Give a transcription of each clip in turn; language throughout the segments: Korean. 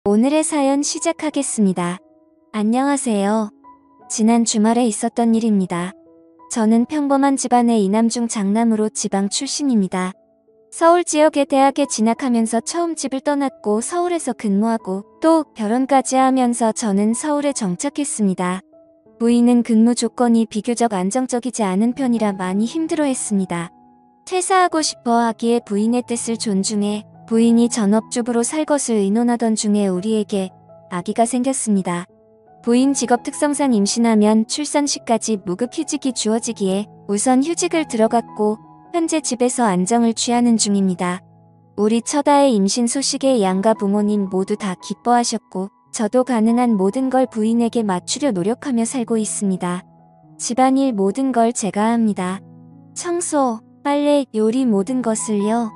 오늘의 사연 시작하겠습니다. 안녕하세요. 지난 주말에 있었던 일입니다. 저는 평범한 집안의 이남중 장남으로 지방 출신입니다. 서울 지역의 대학에 진학하면서 처음 집을 떠났고 서울에서 근무하고 또 결혼까지 하면서 저는 서울에 정착했습니다. 부인은 근무 조건이 비교적 안정적이지 않은 편이라 많이 힘들어했습니다. 퇴사하고 싶어 하기에 부인의 뜻을 존중해 부인이 전업주부로 살 것을 의논하던 중에 우리에게 아기가 생겼습니다. 부인 직업 특성상 임신하면 출산시까지 무급휴직이 주어지기에 우선 휴직을 들어갔고 현재 집에서 안정을 취하는 중입니다. 우리 첫아의 임신 소식에 양가 부모님 모두 다 기뻐하셨고 저도 가능한 모든 걸 부인에게 맞추려 노력하며 살고 있습니다. 집안일 모든 걸 제가 합니다. 청소, 빨래, 요리 모든 것을요.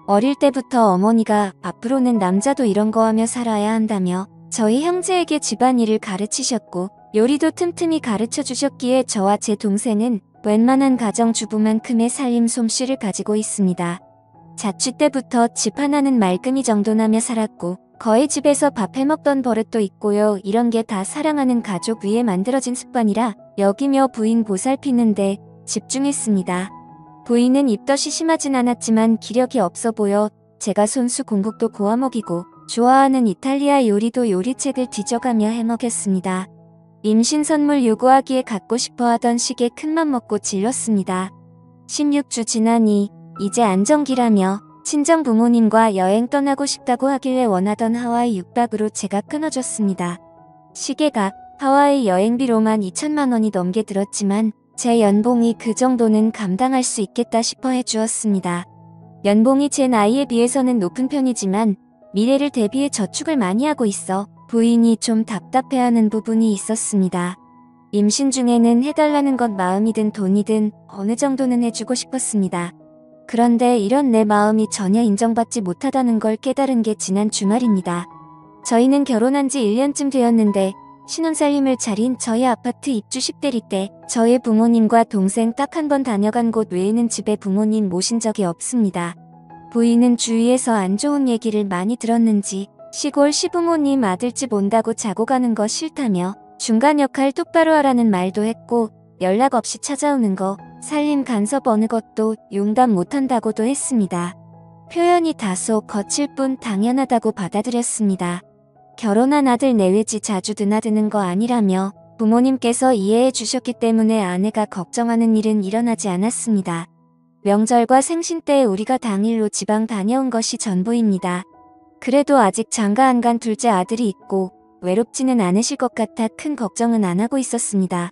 어릴 때부터 어머니가 앞으로는 남자도 이런 거 하며 살아야 한다며 저희 형제에게 집안일을 가르치셨고 요리도 틈틈이 가르쳐 주셨기에 저와 제 동생은 웬만한 가정주부만큼의 살림 솜씨를 가지고 있습니다. 자취 때부터 집 하나는 말끔히 정돈하며 살았고 거의 집에서 밥 해먹던 버릇도 있고요. 이런 게 다 사랑하는 가족 위에 만들어진 습관이라 여기며 부인 보살피는데 집중했습니다. 부인은 입덧이 심하진 않았지만 기력이 없어 보여 제가 손수 공국도 고아 먹이고 좋아하는 이탈리아 요리도 요리책을 뒤져가며 해먹였습니다. 임신 선물 요구하기에 갖고 싶어 하던 시기에 큰맘 먹고 질렀습니다. 16주 지나니 이제 안정기라며 친정 부모님과 여행 떠나고 싶다고 하길래 원하던 하와이 6박으로 제가 끊어줬습니다. 시계가 하와이 여행비로만 2천만 원이 넘게 들었지만 제 연봉이 그 정도는 감당할 수 있겠다 싶어 해주었습니다. 연봉이 제 나이에 비해서는 높은 편이지만 미래를 대비해 저축을 많이 하고 있어 부인이 좀 답답해하는 부분이 있었습니다. 임신 중에는 해달라는 것 마음이든 돈이든 어느 정도는 해주고 싶었습니다. 그런데 이런 내 마음이 전혀 인정받지 못하다는 걸 깨달은 게 지난 주말입니다. 저희는 결혼한 지 1년쯤 되었는데 신혼살림을 차린 저희 아파트 입주 10대리 때 저희 부모님과 동생 딱 한 번 다녀간 곳 외에는 집에 부모님 모신 적이 없습니다. 부인은 주위에서 안 좋은 얘기를 많이 들었는지 시골 시부모님 아들집 온다고 자고 가는 거 싫다며 중간 역할 똑바로 하라는 말도 했고 연락 없이 찾아오는 거 살림 간섭 어느 것도 용납 못한다고도 했습니다. 표현이 다소 거칠 뿐 당연하다고 받아들였습니다. 결혼한 아들 내외지 자주 드나드는 거 아니라며 부모님께서 이해해 주셨기 때문에 아내가 걱정하는 일은 일어나지 않았습니다. 명절과 생신 때 우리가 당일로 지방 다녀온 것이 전부입니다. 그래도 아직 장가 안 간 둘째 아들이 있고 외롭지는 않으실 것 같아 큰 걱정은 안 하고 있었습니다.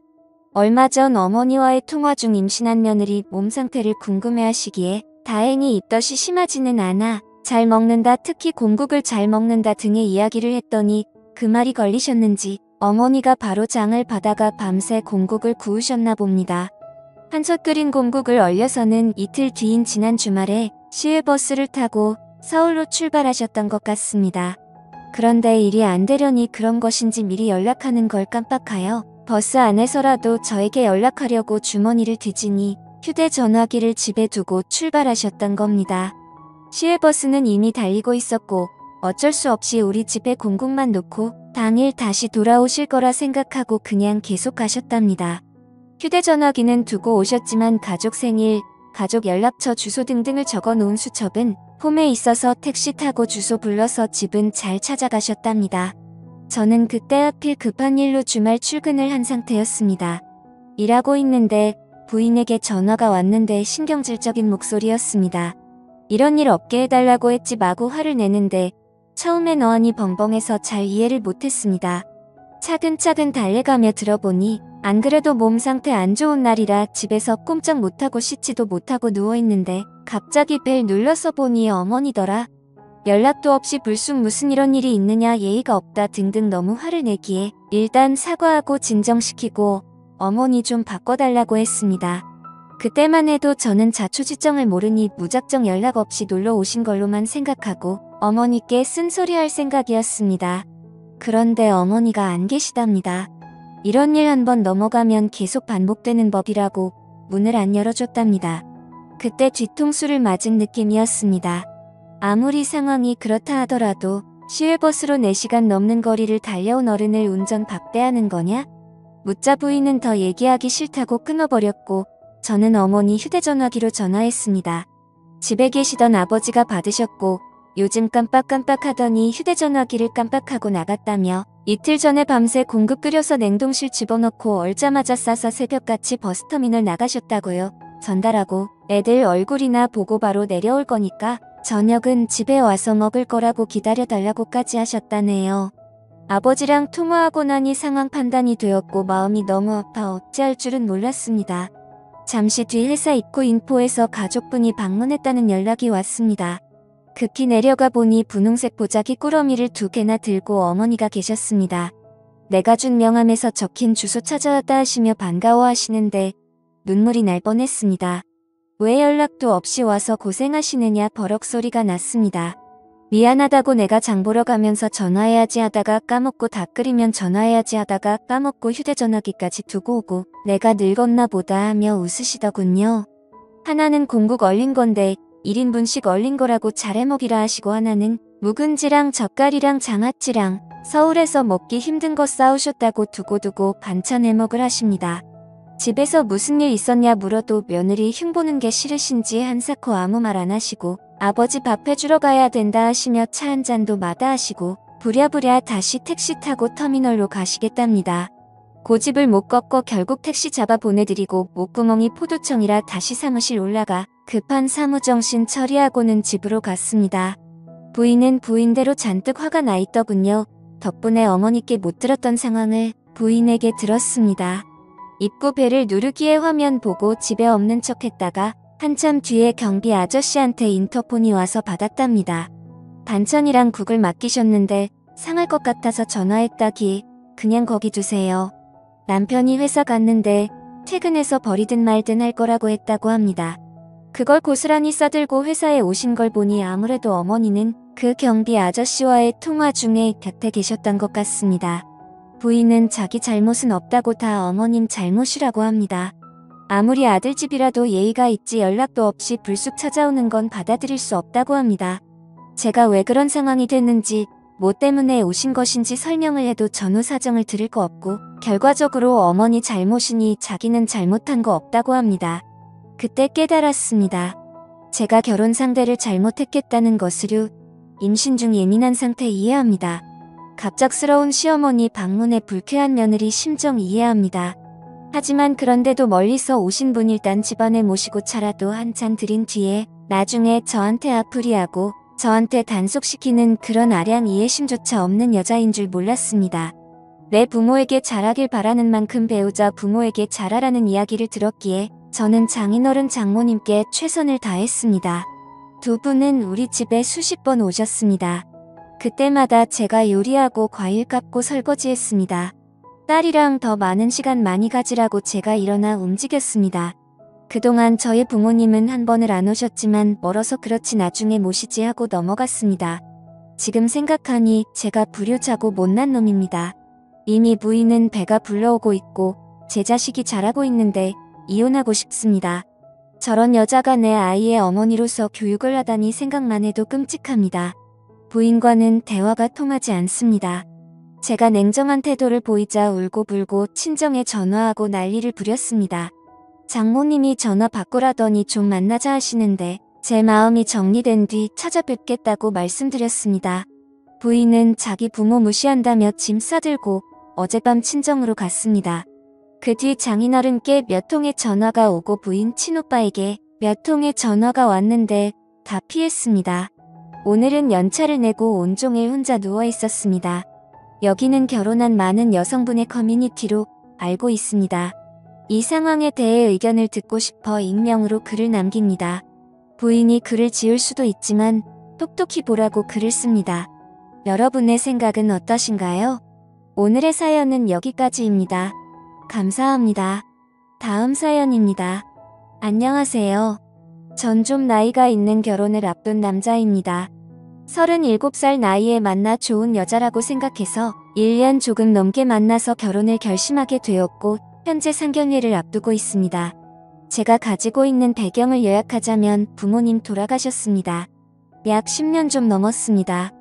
얼마 전 어머니와의 통화 중 임신한 며느리 몸 상태를 궁금해하시기에 다행히 입덧이 심하지는 않아 잘 먹는다, 특히 공국을 잘 먹는다 등의 이야기를 했더니 그 말이 걸리셨는지 어머니가 바로 장을 받아가 밤새 공국을 구우셨나 봅니다. 한솥 끓인 공국을 얼려서는 이틀 뒤인 지난 주말에 시외버스를 타고 서울로 출발하셨던 것 같습니다. 그런데 일이 안 되려니 그런 것인지 미리 연락하는 걸 깜빡하여 버스 안에서라도 저에게 연락하려고 주머니를 뒤지니 휴대전화기를 집에 두고 출발하셨던 겁니다. 시외버스는 이미 달리고 있었고 어쩔 수 없이 우리 집에 공국만 놓고 당일 다시 돌아오실 거라 생각하고 그냥 계속 가셨답니다. 휴대전화기는 두고 오셨지만 가족 생일, 가족 연락처 주소 등등을 적어 놓은 수첩은 홈에 있어서 택시 타고 주소 불러서 집은 잘 찾아가셨답니다. 저는 그때 하필 급한 일로 주말 출근을 한 상태였습니다. 일하고 있는데 부인에게 전화가 왔는데 신경질적인 목소리였습니다. 이런 일 없게 해달라고 했지 마구 화를 내는데 처음엔 어안이 벙벙해서 잘 이해를 못했습니다. 차근차근 달래가며 들어보니 안 그래도 몸 상태 안 좋은 날이라 집에서 꼼짝 못하고 씻지도 못하고 누워있는데 갑자기 벨 눌러서 보니 어머니더라. 연락도 없이 불쑥 무슨 이런 일이 있느냐, 예의가 없다 등등 너무 화를 내기에 일단 사과하고 진정시키고 어머니 좀 바꿔달라고 했습니다. 그때만 해도 저는 자초지정을 모르니 무작정 연락 없이 놀러 오신 걸로만 생각하고 어머니께 쓴소리할 생각이었습니다. 그런데 어머니가 안 계시답니다. 이런 일 한번 넘어가면 계속 반복되는 법이라고 문을 안 열어줬답니다. 그때 뒤통수를 맞은 느낌이었습니다. 아무리 상황이 그렇다 하더라도 시외버스로 4시간 넘는 거리를 달려온 어른을 운전 박대하는 거냐? 묻자 부인은 더 얘기하기 싫다고 끊어버렸고 저는 어머니 휴대전화기로 전화했습니다. 집에 계시던 아버지가 받으셨고 요즘 깜빡깜빡하더니 휴대전화기를 깜빡하고 나갔다며 이틀 전에 밤새 공급 끓여서 냉동실 집어넣고 얼자마자 싸서 새벽같이 버스터미널 나가셨다고요. 전달하고 애들 얼굴이나 보고 바로 내려올 거니까 저녁은 집에 와서 먹을 거라고 기다려달라고까지 하셨다네요. 아버지랑 통화하고 나니 상황 판단이 되었고 마음이 너무 아파 어찌할 줄은 몰랐습니다. 잠시 뒤 회사 입구 인포에서 가족분이 방문했다는 연락이 왔습니다. 급히 내려가 보니 분홍색 보자기 꾸러미를 2개나 들고 어머니가 계셨습니다. 내가 준 명함에서 적힌 주소 찾아왔다 하시며 반가워하시는데 눈물이 날 뻔했습니다. 왜 연락도 없이 와서 고생하시느냐 버럭 소리가 났습니다. 미안하다고 내가 장 보러 가면서 전화해야지 하다가 까먹고 다 끓이면 전화해야지 하다가 까먹고 휴대전화기까지 두고 오고 내가 늙었나 보다 하며 웃으시더군요. 하나는 공국 얼린 건데 1인분씩 얼린 거라고 잘해 먹이라 하시고 하나는 묵은지랑 젓갈이랑 장아찌랑 서울에서 먹기 힘든 거 싸우셨다고 두고두고 반찬 해먹을 하십니다. 집에서 무슨 일 있었냐 물어도 며느리 흉보는 게 싫으신지 한사코 아무 말 안 하시고 아버지 밥 해주러 가야 된다 하시며 차 한 잔도 마다하시고 부랴부랴 다시 택시 타고 터미널로 가시겠답니다. 고집을 못 꺾고 결국 택시 잡아 보내드리고 목구멍이 포도청이라 다시 사무실 올라가 급한 사무정신 처리하고는 집으로 갔습니다. 부인은 부인대로 잔뜩 화가 나 있더군요. 덕분에 어머니께 못 들었던 상황을 부인에게 들었습니다. 입구 벨을 누르기에 화면 보고 집에 없는 척 했다가 한참 뒤에 경비 아저씨한테 인터폰이 와서 받았답니다. 반찬이랑 국을 맡기셨는데 상할 것 같아서 전화했다기 그냥 거기 두세요. 남편이 회사 갔는데 퇴근해서 버리든 말든 할 거라고 했다고 합니다. 그걸 고스란히 싸들고 회사에 오신 걸 보니 아무래도 어머니는 그 경비 아저씨와의 통화 중에 곁에 계셨던 것 같습니다. 부인은 자기 잘못은 없다고 다 어머님 잘못이라고 합니다. 아무리 아들집이라도 예의가 있지 연락도 없이 불쑥 찾아오는 건 받아들일 수 없다고 합니다. 제가 왜 그런 상황이 됐는지 뭐 때문에 오신 것인지 설명을 해도 전후 사정을 들을 거 없고 결과적으로 어머니 잘못이니 자기는 잘못한 거 없다고 합니다. 그때 깨달았습니다. 제가 결혼 상대를 잘못했겠다는 것을요. 임신 중 예민한 상태 이해합니다. 갑작스러운 시어머니 방문에 불쾌한 며느리 심정 이해합니다. 하지만 그런데도 멀리서 오신 분 일단 집안에 모시고 차라도 한 잔 드린 뒤에 나중에 저한테 앞풀이하고 저한테 단속시키는 그런 아량 이해심조차 없는 여자인 줄 몰랐습니다. 내 부모에게 잘하길 바라는 만큼 배우자 부모에게 잘하라는 이야기를 들었기에 저는 장인어른 장모님께 최선을 다했습니다. 두 분은 우리 집에 수십 번 오셨습니다. 그때마다 제가 요리하고 과일 깎고 설거지했습니다. 딸이랑 더 많은 시간 많이 가지라고 제가 일어나 움직였습니다. 그동안 저희 부모님은 한 번을 안 오셨지만 멀어서 그렇지 나중에 모시지 하고 넘어갔습니다. 지금 생각하니 제가 불효자고 못난 놈입니다. 이미 부인은 배가 불러오고 있고 제 자식이 자라고 있는데 이혼하고 싶습니다. 저런 여자가 내 아이의 어머니로서 교육을 하다니 생각만 해도 끔찍합니다. 부인과는 대화가 통하지 않습니다. 제가 냉정한 태도를 보이자 울고불고 친정에 전화하고 난리를 부렸습니다. 장모님이 전화 바꾸라더니 좀 만나자 하시는데 제 마음이 정리된 뒤 찾아뵙겠다고 말씀드렸습니다. 부인은 자기 부모 무시한다며 짐 싸들고 어젯밤 친정으로 갔습니다. 그 뒤 장인어른께 몇 통의 전화가 오고 부인 친오빠에게 몇 통의 전화가 왔는데 다 피했습니다. 오늘은 연차를 내고 온종일 혼자 누워 있었습니다. 여기는 결혼한 많은 여성분의 커뮤니티로 알고 있습니다. 이 상황에 대해 의견을 듣고 싶어 익명으로 글을 남깁니다. 부인이 글을 지울 수도 있지만 똑똑히 보라고 글을 씁니다. 여러분의 생각은 어떠신가요? 오늘의 사연은 여기까지입니다. 감사합니다. 다음 사연입니다. 안녕하세요. 전 좀 나이가 있는 결혼을 앞둔 남자입니다. 37살 나이에 만나 좋은 여자라고 생각해서 1년 조금 넘게 만나서 결혼을 결심하게 되었고 현재 상견례를 앞두고 있습니다. 제가 가지고 있는 배경을 요약하자면 부모님 돌아가셨습니다. 약 10년 좀 넘었습니다.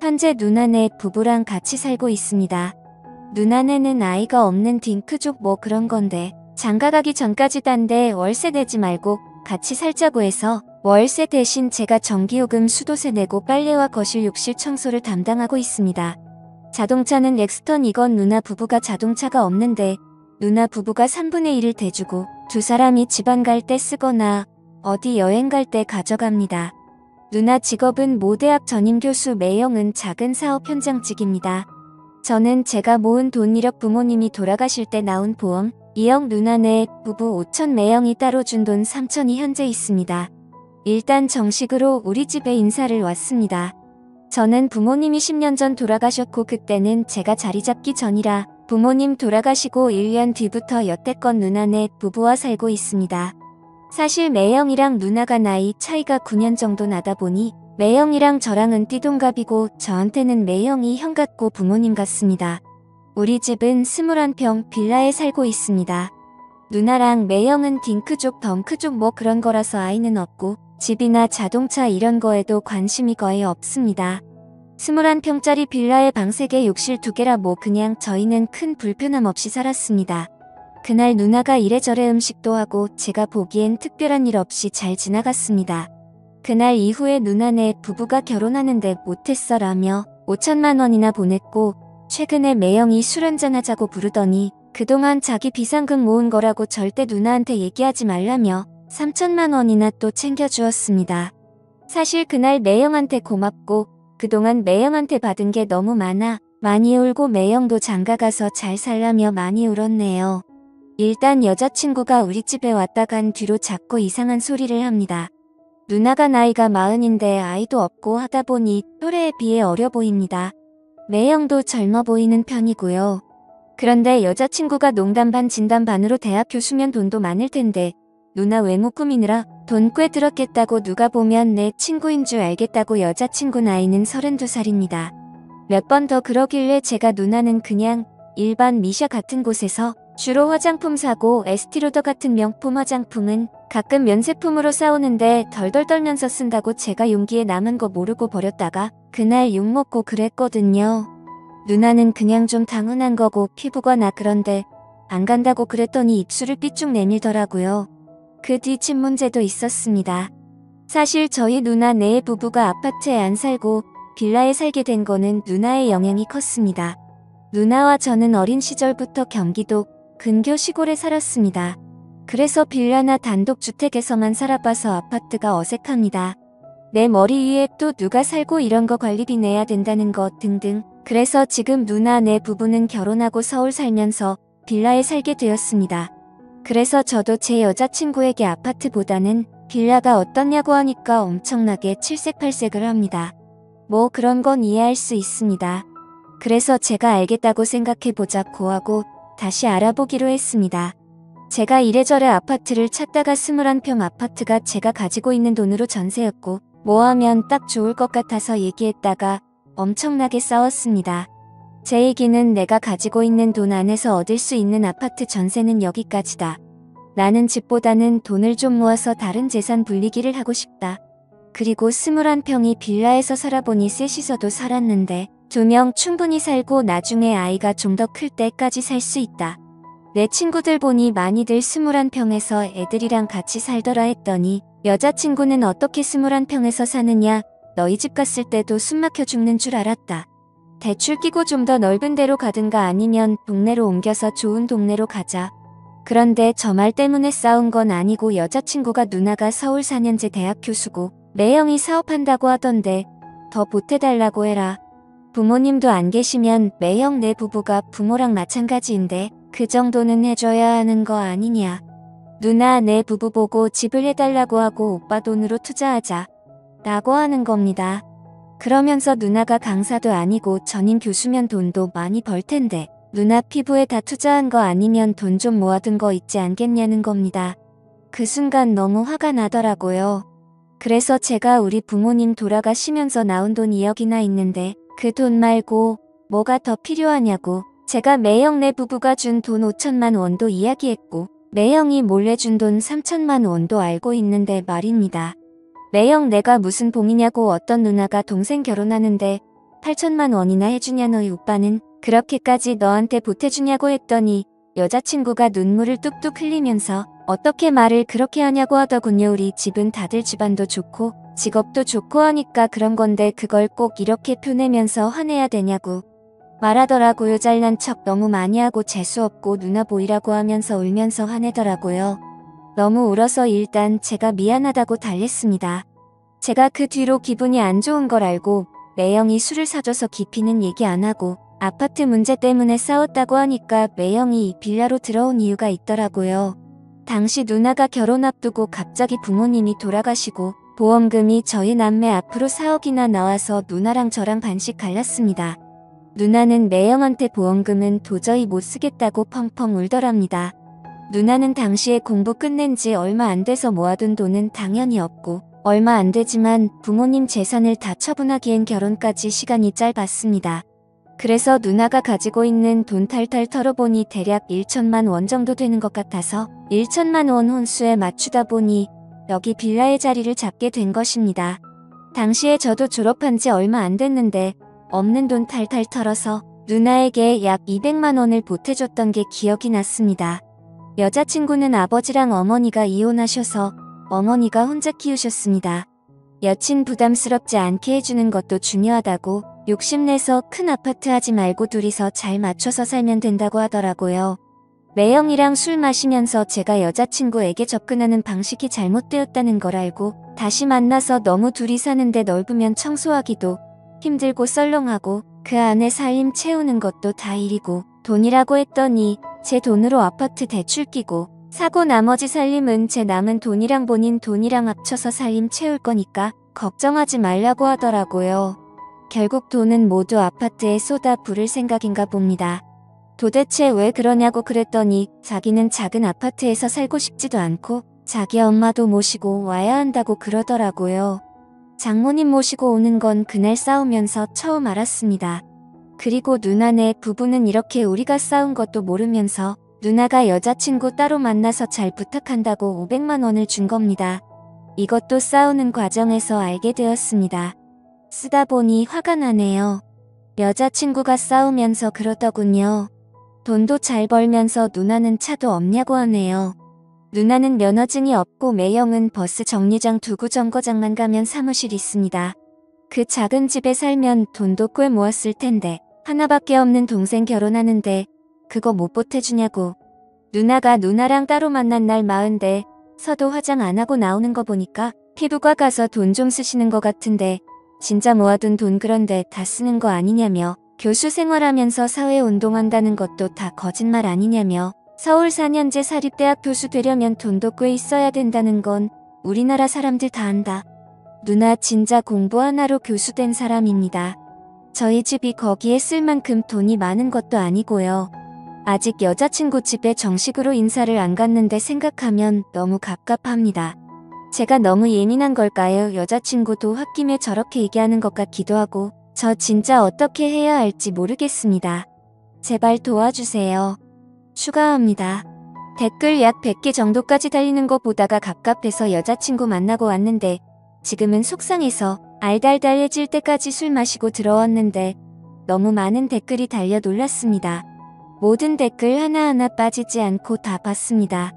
현재 누나네 부부랑 같이 살고 있습니다. 누나네는 아이가 없는 딩크족 뭐 그런 건데 장가가기 전까지 딴데 월세 내지 말고 같이 살자고 해서 월세 대신 제가 전기요금 수도세 내고 빨래와 거실 욕실 청소를 담당하고 있습니다. 자동차는 렉스턴이건 누나 부부가 자동차가 없는데 누나 부부가 3분의 1을 대주고 두 사람이 집안 갈 때 쓰거나 어디 여행 갈 때 가져갑니다. 누나 직업은 모대학 전임교수, 매형은 작은 사업 현장직입니다. 저는 제가 모은 돈 1억, 부모님이 돌아가실 때 나온 보험 2억, 누나네 부부 5천, 매형이 따로 준 돈 3천이 현재 있습니다. 일단 정식으로 우리 집에 인사를 왔습니다. 저는 부모님이 10년 전 돌아가셨고 그때는 제가 자리 잡기 전이라 부모님 돌아가시고 1년 뒤부터 여태껏 누나네 부부와 살고 있습니다. 사실 매형이랑 누나가 나이 차이가 9년 정도 나다 보니 매형이랑 저랑은 띠동갑이고 저한테는 매형이 형 같고 부모님 같습니다. 우리 집은 21평 빌라에 살고 있습니다. 누나랑 매형은 딩크족, 덩크족 뭐 그런 거라서 아이는 없고 집이나 자동차 이런 거에도 관심이 거의 없습니다. 21평짜리 빌라에 방 3개, 욕실 2개라 뭐 그냥 저희는 큰 불편함 없이 살았습니다. 그날 누나가 이래저래 음식도 하고 제가 보기엔 특별한 일 없이 잘 지나갔습니다. 그날 이후에 누나네 부부가 결혼하는데 못했어 라며 5천만 원이나 보냈고 최근에 매형이 술 한잔하자고 부르더니 그동안 자기 비상금 모은 거라고 절대 누나한테 얘기하지 말라며 3천만 원이나 또 챙겨주었습니다. 사실 그날 매형한테 고맙고 그동안 매형한테 받은 게 너무 많이 울고 매형도 장가가서 잘 살라며 많이 울었네요. 일단 여자친구가 우리 집에 왔다 간 뒤로 자꾸 이상한 소리를 합니다. 누나가 나이가 40인데 아이도 없고 하다 보니 또래에 비해 어려 보입니다. 매형도 젊어 보이는 편이고요. 그런데 여자친구가 농담 반 진담 반으로 대학 교수면 돈도 많을 텐데 누나 외모 꾸미느라 돈 꽤 들었겠다고 누가 보면 내 친구인 줄 알겠다고. 여자친구 나이는 32살입니다. 몇 번 더 그러길래 제가 누나는 그냥 일반 미샤 같은 곳에서 주로 화장품 사고 에스티로더 같은 명품 화장품은 가끔 면세품으로 싸우는데 덜덜 떨면서 쓴다고 제가 용기에 남은 거 모르고 버렸다가 그날 욕먹고 그랬거든요. 누나는 그냥 좀 당연한 거고 피부가 나 그런데 안 간다고 그랬더니 입술을 삐쭉 내밀더라고요. 그 뒤 집 문제도 있었습니다. 사실 저희 누나 네 부부가 아파트에 안 살고 빌라에 살게 된 거는 누나의 영향이 컸습니다. 누나와 저는 어린 시절부터 경기도 근교 시골에 살았습니다. 그래서 빌라나 단독주택에서만 살아봐서 아파트가 어색합니다. 내 머리 위에 또 누가 살고 이런 거 관리비 내야 된다는 것 등등. 그래서 지금 누나 네 부부는 결혼하고 서울 살면서 빌라에 살게 되었습니다. 그래서 저도 제 여자친구에게 아파트보다는 빌라가 어떻냐고 하니까 엄청나게 칠색팔색을 합니다. 뭐 그런 건 이해할 수 있습니다. 그래서 제가 알겠다고 생각해보자고 하고 다시 알아보기로 했습니다. 제가 이래저래 아파트를 찾다가 21평 아파트가 제가 가지고 있는 돈으로 전세였고 뭐 하면 딱 좋을 것 같아서 얘기했다가 엄청나게 싸웠습니다. 제 얘기는 내가 가지고 있는 돈 안에서 얻을 수 있는 아파트 전세는 여기까지다. 나는 집보다는 돈을 좀 모아서 다른 재산 불리기를 하고 싶다. 그리고 21평이 빌라에서 살아보니 셋이서도 살았는데 2명 충분히 살고 나중에 아이가 좀 더 클 때까지 살 수 있다. 내 친구들 보니 많이들 21평에서 애들이랑 같이 살더라 했더니 여자친구는 어떻게 21평에서 사느냐, 너희 집 갔을 때도 숨 막혀 죽는 줄 알았다. 대출 끼고 좀 더 넓은 데로 가든가 아니면 동네로 옮겨서 좋은 동네로 가자. 그런데 저 말 때문에 싸운 건 아니고 여자친구가 누나가 서울 4년제 대학 교수고 매형이 사업한다고 하던데 더 보태달라고 해라. 부모님도 안 계시면 매형 내 부부가 부모랑 마찬가지인데 그 정도는 해줘야 하는 거 아니냐. 누나 내 부부 보고 집을 해달라고 하고 오빠 돈으로 투자하자. 라고 하는 겁니다. 그러면서 누나가 강사도 아니고 전임 교수면 돈도 많이 벌 텐데 누나 피부에 다 투자한 거 아니면 돈 좀 모아둔 거 있지 않겠냐는 겁니다. 그 순간 너무 화가 나더라고요. 그래서 제가 우리 부모님 돌아가시면서 나온 돈 2억이나 있는데 그 돈 말고 뭐가 더 필요하냐고 제가 매형 내 부부가 준 돈 5천만 원도 이야기했고 매형이 몰래 준 돈 3천만 원도 알고 있는데 말입니다. 매형 내가 무슨 봉이냐고 어떤 누나가 동생 결혼하는데 8천만 원이나 해주냐 너희 오빠는 그렇게까지 너한테 보태주냐고 했더니 여자친구가 눈물을 뚝뚝 흘리면서 어떻게 말을 그렇게 하냐고 하더군요. 우리 집은 다들 집안도 좋고 직업도 좋고 하니까 그런 건데 그걸 꼭 이렇게 표내면서 화내야 되냐고 말하더라고요. 잘난 척 너무 많이 하고 재수없고 누나 보이라고 하면서 울면서 화내더라고요. 너무 울어서 일단 제가 미안하다고 달랬습니다. 제가 그 뒤로 기분이 안 좋은 걸 알고 매형이 술을 사줘서 깊이는 얘기 안 하고 아파트 문제 때문에 싸웠다고 하니까 매형이 이 빌라로 들어온 이유가 있더라고요. 당시 누나가 결혼 앞두고 갑자기 부모님이 돌아가시고 보험금이 저희 남매 앞으로 4억이나 나와서 누나랑 저랑 반씩 갈랐습니다. 누나는 매형한테 보험금은 도저히 못 쓰겠다고 펑펑 울더랍니다. 누나는 당시에 공부 끝낸 지 얼마 안 돼서 모아둔 돈은 당연히 없고 얼마 안 되지만 부모님 재산을 다 처분하기엔 결혼까지 시간이 짧았습니다. 그래서 누나가 가지고 있는 돈 탈탈 털어보니 대략 1천만 원 정도 되는 것 같아서 1천만 원 혼수에 맞추다 보니 여기 빌라의 자리를 잡게 된 것입니다. 당시에 저도 졸업한 지 얼마 안 됐는데 없는 돈 탈탈 털어서 누나에게 약 200만 원을 보태줬던 게 기억이 났습니다. 여자친구는 아버지랑 어머니가 이혼하셔서 어머니가 혼자 키우셨습니다. 여친 부담스럽지 않게 해주는 것도 중요하다고 욕심내서 큰 아파트 하지 말고 둘이서 잘 맞춰서 살면 된다고 하더라고요. 매형이랑 술 마시면서 제가 여자친구에게 접근하는 방식이 잘못되었다는 걸 알고 다시 만나서 너무 둘이 사는데 넓으면 청소하기도 힘들고 썰렁하고 그 안에 살림 채우는 것도 다 일이고 돈이라고 했더니 제 돈으로 아파트 대출 끼고 사고 나머지 살림은 제 남은 돈이랑 본인 돈이랑 합쳐서 살림 채울 거니까 걱정하지 말라고 하더라고요. 결국 돈은 모두 아파트에 쏟아 부을 생각인가 봅니다. 도대체 왜 그러냐고 그랬더니 자기는 작은 아파트에서 살고 싶지도 않고 자기 엄마도 모시고 와야 한다고 그러더라고요. 장모님 모시고 오는 건 그날 싸우면서 처음 알았습니다. 그리고 누나네 부부는 이렇게 우리가 싸운 것도 모르면서 누나가 여자친구 따로 만나서 잘 부탁한다고 500만 원을 준 겁니다. 이것도 싸우는 과정에서 알게 되었습니다. 쓰다 보니 화가 나네요. 여자친구가 싸우면서 그러더군요. 돈도 잘 벌면서 누나는 차도 없냐고 하네요. 누나는 면허증이 없고 매형은 버스 정류장 두고 정거장만 가면 사무실 있습니다. 그 작은 집에 살면 돈도 꽤 모았을 텐데 하나밖에 없는 동생 결혼하는데 그거 못 보태주냐고. 누나가 누나랑 따로 만난 날 마흔대 서도 화장 안 하고 나오는 거 보니까 피부과 가서 돈 좀 쓰시는 것 같은데 진짜 모아둔 돈 그런데 다 쓰는 거 아니냐며 교수 생활하면서 사회운동한다는 것도 다 거짓말 아니냐며 서울 4년제 사립대학 교수 되려면 돈도 꽤 있어야 된다는 건 우리나라 사람들 다 안다. 누나 진짜 공부 하나로 교수 된 사람입니다. 저희 집이 거기에 쓸 만큼 돈이 많은 것도 아니고요. 아직 여자친구 집에 정식으로 인사를 안 갔는데 생각하면 너무 갑갑합니다. 제가 너무 예민한 걸까요? 여자친구도 홧김에 저렇게 얘기하는 것 같기도 하고 저 진짜 어떻게 해야 할지 모르겠습니다. 제발 도와주세요. 추가합니다. 댓글 약 100개 정도까지 달리는 거 보다가 갑갑해서 여자친구 만나고 왔는데 지금은 속상해서 알달달해질 때까지 술 마시고 들어왔는데 너무 많은 댓글이 달려 놀랐습니다. 모든 댓글 하나하나 빠지지 않고 다 봤습니다.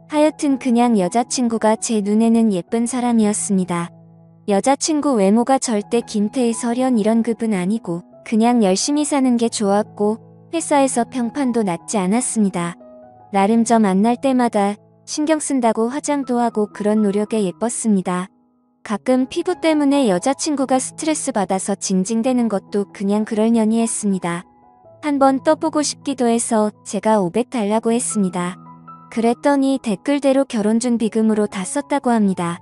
하여튼 그냥 여자친구가 제 눈에는 예쁜 사람이었습니다. 여자친구 외모가 절대 김태희 설현 이런 급은 아니고 그냥 열심히 사는 게 좋았고 회사에서 평판도 낮지 않았습니다. 나름 저 만날 때마다 신경 쓴다고 화장도 하고 그런 노력에 예뻤습니다. 가끔 피부 때문에 여자친구가 스트레스 받아서 징징대는 것도 그냥 그럴려니 했습니다. 한번 떠보고 싶기도 해서 제가 500 달라고 했습니다. 그랬더니 댓글대로 결혼준비금으로 다 썼다고 합니다.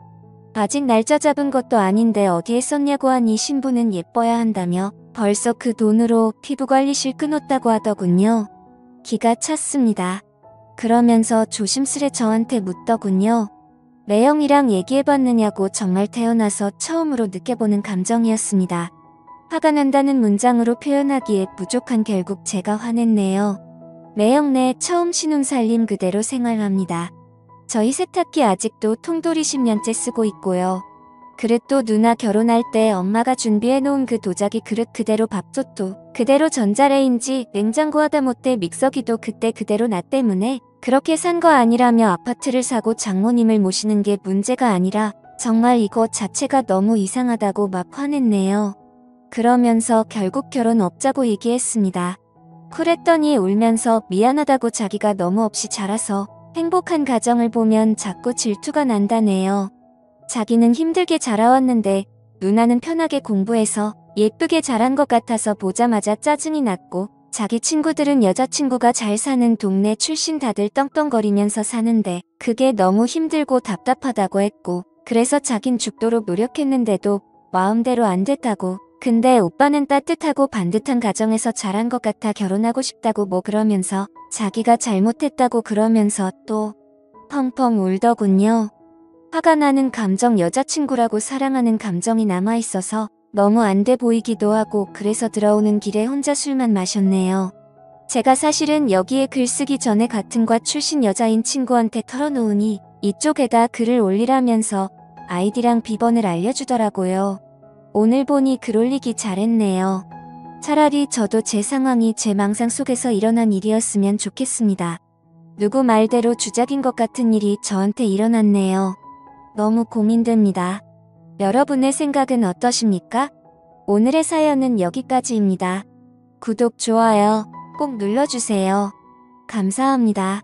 아직 날짜 잡은 것도 아닌데 어디에 썼냐고 하니 신부는 예뻐야 한다며 벌써 그 돈으로 피부관리실 끊었다고 하더군요. 기가 찼습니다. 그러면서 조심스레 저한테 묻더군요. 매형이랑 얘기해봤느냐고. 정말 태어나서 처음으로 느껴보는 감정이었습니다. 화가 난다는 문장으로 표현하기에 부족한 결국 제가 화냈네요. 매형네 처음 신혼살림 그대로 생활합니다. 저희 세탁기 아직도 통돌이 10년째 쓰고 있고요. 그릇도 누나 결혼할 때 엄마가 준비해놓은 그 도자기 그릇 그대로 밥솥도 그대로 전자레인지 냉장고 하다못해 믹서기도 그때 그대로 나 때문에 그렇게 산 거 아니라며 아파트를 사고 장모님을 모시는 게 문제가 아니라 정말 이거 자체가 너무 이상하다고 막 화냈네요. 그러면서 결국 결혼 없자고 얘기했습니다. 쿨했더니 울면서 미안하다고 자기가 너무 없이 자라서 행복한 가정을 보면 자꾸 질투가 난다네요. 자기는 힘들게 자라왔는데 누나는 편하게 공부해서 예쁘게 자란 것 같아서 보자마자 짜증이 났고 자기 친구들은 여자친구가 잘 사는 동네 출신 다들 떵떵거리면서 사는데 그게 너무 힘들고 답답하다고 했고 그래서 자긴 죽도록 노력했는데도 마음대로 안 됐다고 근데 오빠는 따뜻하고 반듯한 가정에서 자란 것 같아 결혼하고 싶다고 뭐 그러면서 자기가 잘못했다고 그러면서 또 펑펑 울더군요. 화가 나는 감정 여자친구라고 사랑하는 감정이 남아있어서 너무 안 돼 보이기도 하고 그래서 들어오는 길에 혼자 술만 마셨네요. 제가 사실은 여기에 글 쓰기 전에 같은 과 출신 여자인 친구한테 털어놓으니 이쪽에다 글을 올리라면서 아이디랑 비번을 알려주더라고요. 오늘 보니 글 올리기 잘했네요. 차라리 저도 제 상황이 제 망상 속에서 일어난 일이었으면 좋겠습니다. 누구 말대로 주작인 것 같은 일이 저한테 일어났네요. 너무 고민됩니다. 여러분의 생각은 어떠십니까? 오늘의 사연은 여기까지입니다. 구독, 좋아요 꼭 눌러주세요. 감사합니다.